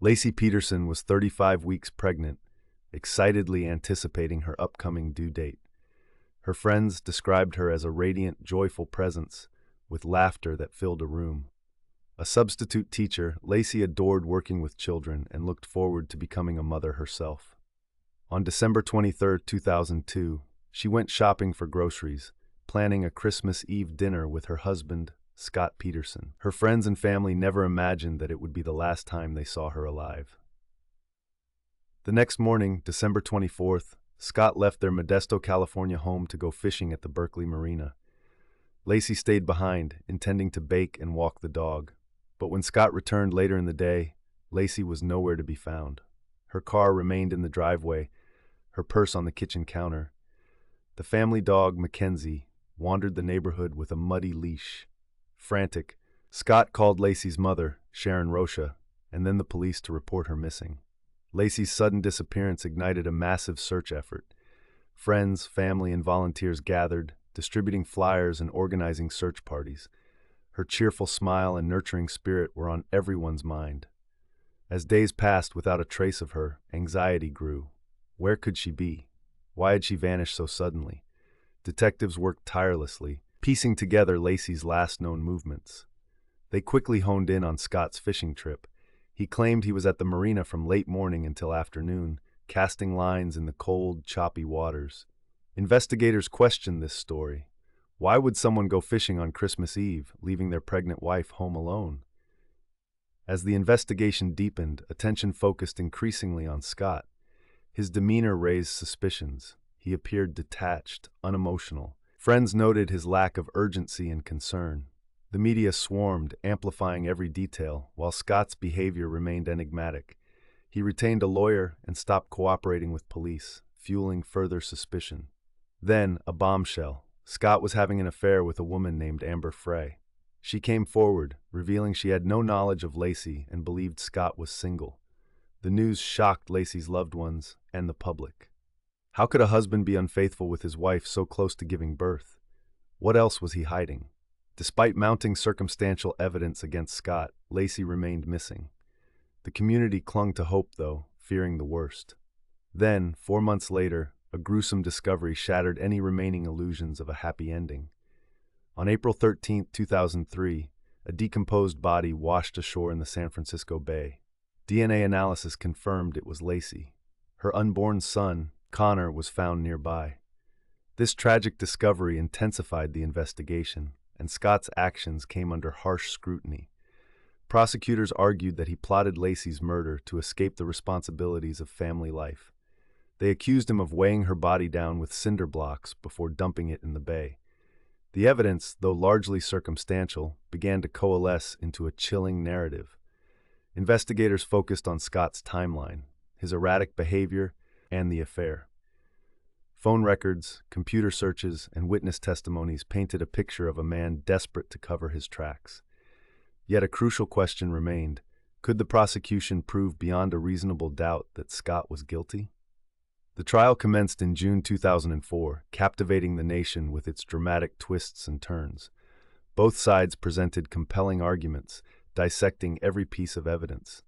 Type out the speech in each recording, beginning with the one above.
Laci Peterson was 35 weeks pregnant, excitedly anticipating her upcoming due date. Her friends described her as a radiant, joyful presence, with laughter that filled a room. A substitute teacher, Laci adored working with children and looked forward to becoming a mother herself. On December 23, 2002, she went shopping for groceries, planning a Christmas Eve dinner with her husband, Scott Peterson. Her friends and family never imagined that it would be the last time they saw her alive. The next morning, December 24th, Scott left their Modesto, California home to go fishing at the Berkeley Marina. Laci stayed behind, intending to bake and walk the dog. But when Scott returned later in the day, Laci was nowhere to be found. Her car remained in the driveway, her purse on the kitchen counter. The family dog, Mackenzie, wandered the neighborhood with a muddy leash. Frantic, Scott called Laci's mother, Sharon Rocha, and then the police to report her missing. Laci's sudden disappearance ignited a massive search effort. Friends, family, and volunteers gathered, distributing flyers and organizing search parties. Her cheerful smile and nurturing spirit were on everyone's mind. As days passed without a trace of her, anxiety grew. Where could she be? Why had she vanished so suddenly? Detectives worked tirelessly, piecing together Laci's last known movements. They quickly honed in on Scott's fishing trip. He claimed he was at the marina from late morning until afternoon, casting lines in the cold, choppy waters. Investigators questioned this story. Why would someone go fishing on Christmas Eve, leaving their pregnant wife home alone? As the investigation deepened, attention focused increasingly on Scott. His demeanor raised suspicions. He appeared detached, unemotional. Friends noted his lack of urgency and concern. The media swarmed, amplifying every detail, while Scott's behavior remained enigmatic. He retained a lawyer and stopped cooperating with police, fueling further suspicion. Then, a bombshell. Scott was having an affair with a woman named Amber Frey. She came forward, revealing she had no knowledge of Laci and believed Scott was single. The news shocked Laci's loved ones and the public. How could a husband be unfaithful with his wife so close to giving birth? What else was he hiding? Despite mounting circumstantial evidence against Scott, Laci remained missing. The community clung to hope, though, fearing the worst. Then, 4 months later, a gruesome discovery shattered any remaining illusions of a happy ending. On April 13, 2003, a decomposed body washed ashore in the San Francisco Bay. DNA analysis confirmed it was Laci. Her unborn son, Connor, was found nearby. This tragic discovery intensified the investigation, and Scott's actions came under harsh scrutiny. Prosecutors argued that he plotted Laci's murder to escape the responsibilities of family life. They accused him of weighing her body down with cinder blocks before dumping it in the bay. The evidence, though largely circumstantial, began to coalesce into a chilling narrative. Investigators focused on Scott's timeline, his erratic behavior, and the affair. Phone records, computer searches, and witness testimonies painted a picture of a man desperate to cover his tracks. Yet a crucial question remained. Could the prosecution prove beyond a reasonable doubt that Scott was guilty? The trial commenced in June 2004, captivating the nation with its dramatic twists and turns. Both sides presented compelling arguments, dissecting every piece of evidence.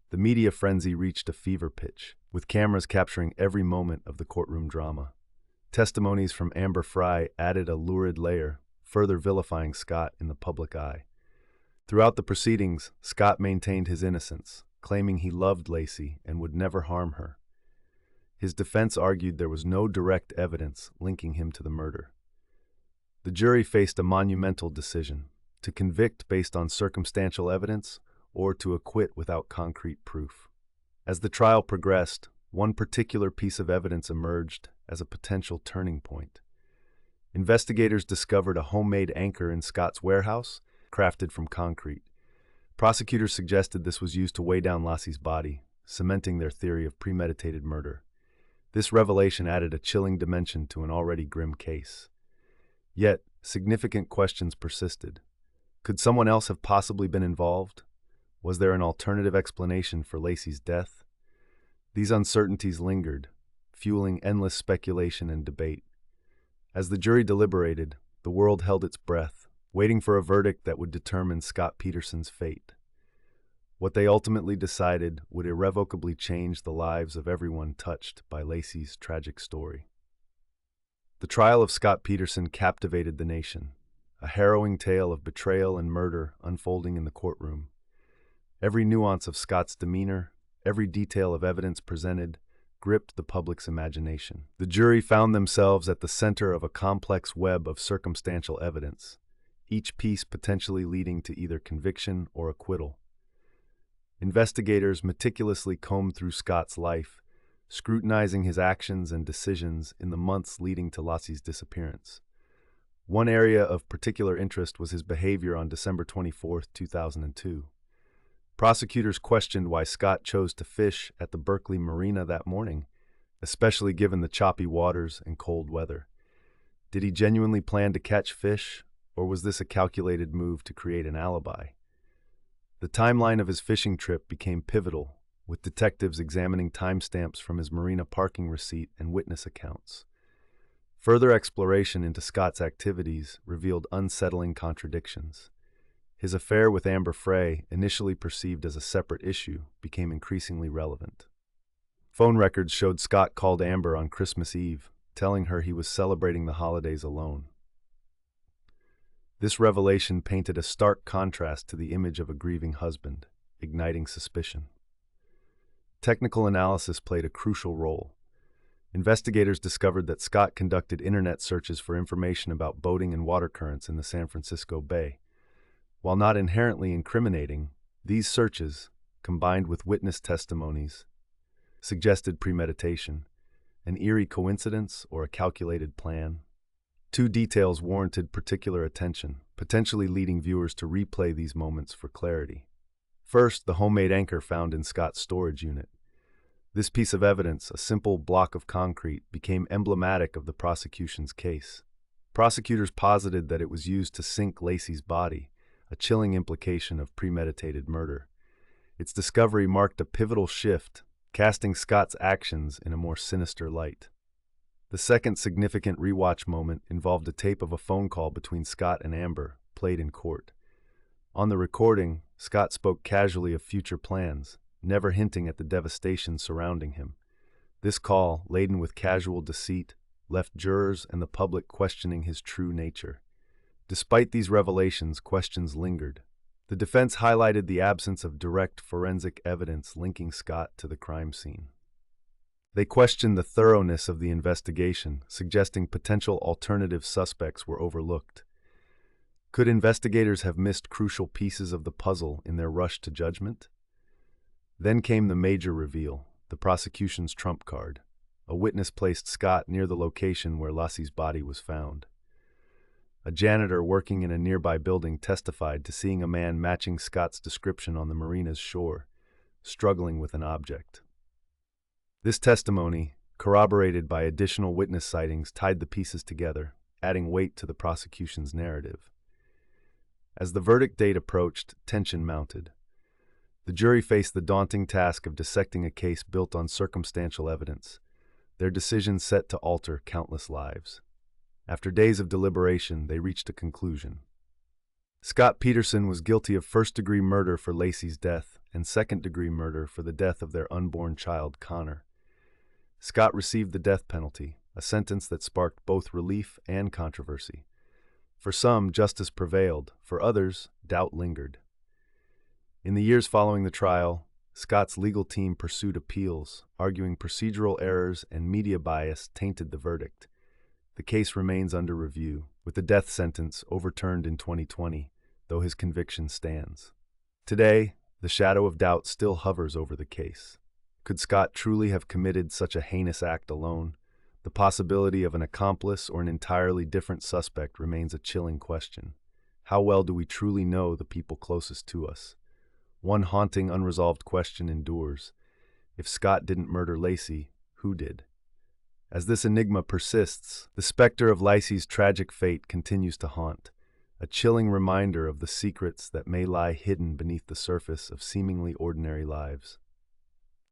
The media frenzy reached a fever pitch, with cameras capturing every moment of the courtroom drama. Testimonies from Amber Frey added a lurid layer, further vilifying Scott in the public eye. Throughout the proceedings, Scott maintained his innocence, claiming he loved Laci and would never harm her. His defense argued there was no direct evidence linking him to the murder. The jury faced a monumental decision: to convict based on circumstantial evidence or to acquit without concrete proof. As the trial progressed, one particular piece of evidence emerged as a potential turning point. Investigators discovered a homemade anchor in Scott's warehouse, crafted from concrete. Prosecutors suggested this was used to weigh down Laci's body, cementing their theory of premeditated murder. This revelation added a chilling dimension to an already grim case. Yet, significant questions persisted. Could someone else have possibly been involved? Was there an alternative explanation for Laci's death? These uncertainties lingered, fueling endless speculation and debate. As the jury deliberated, the world held its breath, waiting for a verdict that would determine Scott Peterson's fate. What they ultimately decided would irrevocably change the lives of everyone touched by Laci's tragic story. The trial of Scott Peterson captivated the nation, a harrowing tale of betrayal and murder unfolding in the courtroom. Every nuance of Scott's demeanor, every detail of evidence presented, gripped the public's imagination. The jury found themselves at the center of a complex web of circumstantial evidence, each piece potentially leading to either conviction or acquittal. Investigators meticulously combed through Scott's life, scrutinizing his actions and decisions in the months leading to Laci's disappearance. One area of particular interest was his behavior on December 24, 2002. Prosecutors questioned why Scott chose to fish at the Berkeley Marina that morning, especially given the choppy waters and cold weather. Did he genuinely plan to catch fish, or was this a calculated move to create an alibi? The timeline of his fishing trip became pivotal, with detectives examining timestamps from his marina parking receipt and witness accounts. Further exploration into Scott's activities revealed unsettling contradictions. His affair with Amber Frey, initially perceived as a separate issue, became increasingly relevant. Phone records showed Scott called Amber on Christmas Eve, telling her he was celebrating the holidays alone. This revelation painted a stark contrast to the image of a grieving husband, igniting suspicion. Technical analysis played a crucial role. Investigators discovered that Scott conducted internet searches for information about boating and water currents in the San Francisco Bay. While not inherently incriminating, these searches, combined with witness testimonies, suggested premeditation, an eerie coincidence or a calculated plan. Two details warranted particular attention, potentially leading viewers to replay these moments for clarity. First, the homemade anchor found in Scott's storage unit. This piece of evidence, a simple block of concrete, became emblematic of the prosecution's case. Prosecutors posited that it was used to sink Laci's body, a chilling implication of premeditated murder. Its discovery marked a pivotal shift, casting Scott's actions in a more sinister light. The second significant rewatch moment involved a tape of a phone call between Scott and Amber, played in court. On the recording, Scott spoke casually of future plans, never hinting at the devastation surrounding him. This call, laden with casual deceit, left jurors and the public questioning his true nature. Despite these revelations, questions lingered. The defense highlighted the absence of direct forensic evidence linking Scott to the crime scene. They questioned the thoroughness of the investigation, suggesting potential alternative suspects were overlooked. Could investigators have missed crucial pieces of the puzzle in their rush to judgment? Then came the major reveal, the prosecution's trump card. A witness placed Scott near the location where Laci's body was found. A janitor working in a nearby building testified to seeing a man matching Scott's description on the marina's shore, struggling with an object. This testimony, corroborated by additional witness sightings, tied the pieces together, adding weight to the prosecution's narrative. As the verdict date approached, tension mounted. The jury faced the daunting task of dissecting a case built on circumstantial evidence, their decision set to alter countless lives. After days of deliberation, they reached a conclusion. Scott Peterson was guilty of first-degree murder for Laci's death and second-degree murder for the death of their unborn child, Connor. Scott received the death penalty, a sentence that sparked both relief and controversy. For some, justice prevailed. For others, doubt lingered. In the years following the trial, Scott's legal team pursued appeals, arguing procedural errors and media bias tainted the verdict. The case remains under review, with the death sentence overturned in 2020, though his conviction stands. Today, the shadow of doubt still hovers over the case. Could Scott truly have committed such a heinous act alone? The possibility of an accomplice or an entirely different suspect remains a chilling question. How well do we truly know the people closest to us? One haunting, unresolved question endures. If Scott didn't murder Laci, who did? As this enigma persists, the specter of Laci's tragic fate continues to haunt, a chilling reminder of the secrets that may lie hidden beneath the surface of seemingly ordinary lives.